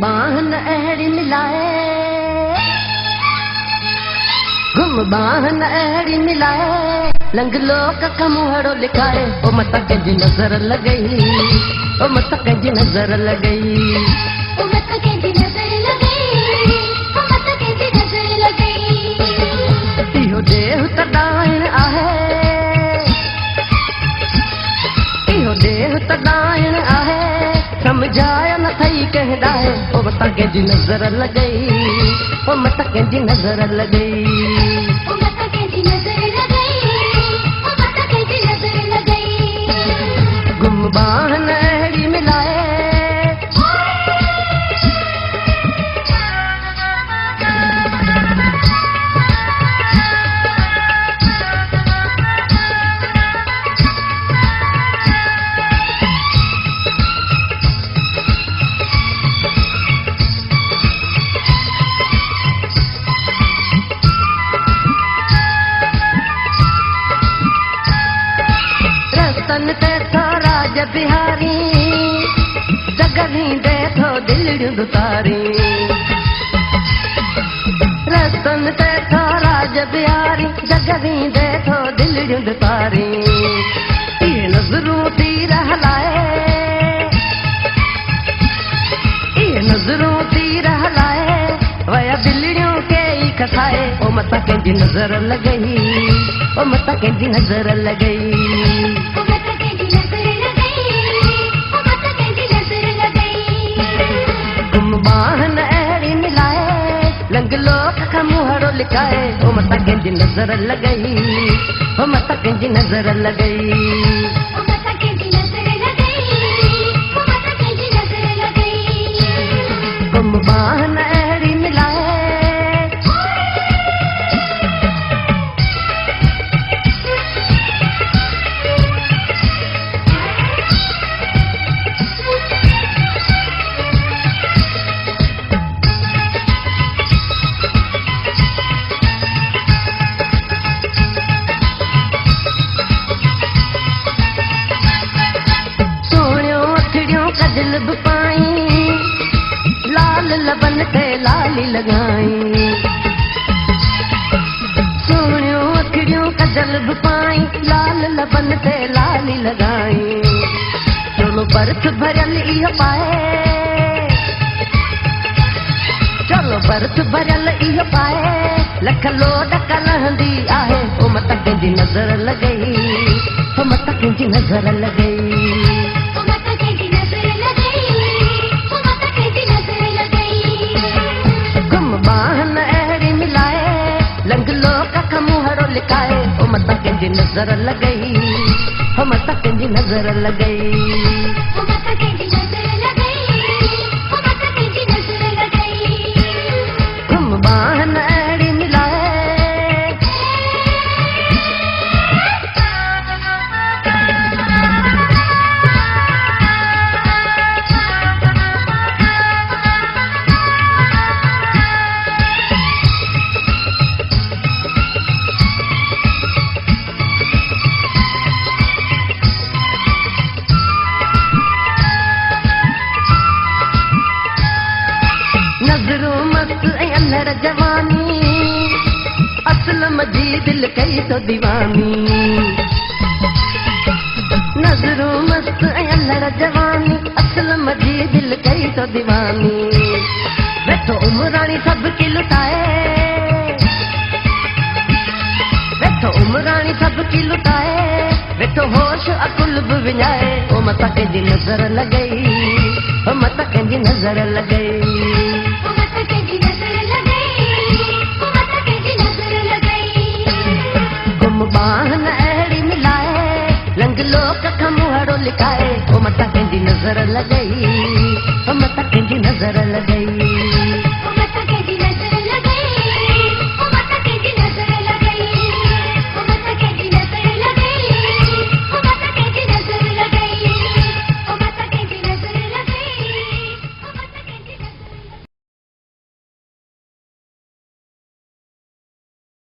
बाहन अहड़ी मिलाए, गुम बाहन अहड़ी मिलाए, लंगलो का मुहड़ो लिखाए। ओ मत कंहिंजी नज़र लॻई, ओ मत कंहिंजी नज़र लॻई, ओ मत कंहिंजी नज़र लॻई, ओ मत कंहिंजी नज़र लॻई। इहो देह त ॾाइण आहे, इहो देह त ॾाइण आहे, समझाया न थई कंहिं ॾाहे। ओ मत कंहिंजी नज़र लॻई, ओ मत कंहिंजी नज़र लॻई, ओ मत कंहिंजी नज़र लॻई, ओ मत कंहिंजी नज़र लॻई। गुम बाहन अहड़ी मिलाए, रस्तन ते थो राज बिहारी, जगनी दे थो दिलड़ियूं दुतारी। रस्तन ते थो राज बिहारी, जगनी दे थो दिलड़ियूं दुतारी। ये नज़रूं तीर हलाए, ये नज़रूं तीर हलाए, वया दिलड़ियूं के ई खसाए। ओ मत कंहिंजी नज़र लॻई, ओ मत कंहिंजी नज़र लॻई, ओ मत कंहिंजी नज़र लॻई, ओ मत कंहिंजी नज़र लॻई। गुम बाहन अहड़ी मिलाए, लंगलो का मुहड़ो लिखाए। ओ मत कंहिंजी नज़र लॻई, ओ मत कंहिंजी नज़र लॻई, ओ मत कंहिंजी नज़र लॻई, ओ मत कंहिंजी नज़र लॻई। गुम बाहन अहड़ी मिलाए, कजल बि पाई, लाल लबन ते लाली लगाई। सोहणियूं अखियूं कजल बि पाई, लाल लबन ते लाली लगाई। चोलो बर्फ भरियल इहो पाए, चोलो बर्फ भरियल इहो पाए, लख लोड कलहंदी आहे। ओ मत कंहिंजी नज़र लॻई, ओ मत कंहिंजी नज़र लॻई, ओ मत कंहिंजी नज़र लॻई, ओ मत कंहिंजी नज़र लॻई। गुम बाहन अहड़ी मिलाए, लंगलो का मुहड़ो लिखाए। ओ मत कंहिंजी नज़र लॻई, ओ मत कंहिंजी नज़र लॻई, ओ मत कंहिंजी नज़र लॻई, ओ मत कंहिंजी नज़र लॻई। गुम बाहन अहड़ी मिलाए, नज़रूं मस्त ऐं अल्हड़ जवानी, असलम जी दिल कई तो दीवानी। नज़रूं मस्त ऐं अल्हड़ जवानी, असलम जी दिल कई तो दीवानी। वेठो उमराणी सबकी लुटाए, वेठो उमराणी सबकी लुटाए, वेठो होश अकुल बि विञाए। ओ मत कंहिंजी नज़र लॻई, ओ मत कंहिंजी नज़र लॻई, ओ मत कंहिंजी नज़र लॻई, ओ मत कंहिंजी नज़र लॻई। गुम बाहन अहड़ी मिलाए, लंगलो का मुहड़ो लिखाए। ओ मत कंहिंजी नज़र लॻई, ओ मत कंहिंजी नज़र लॻई,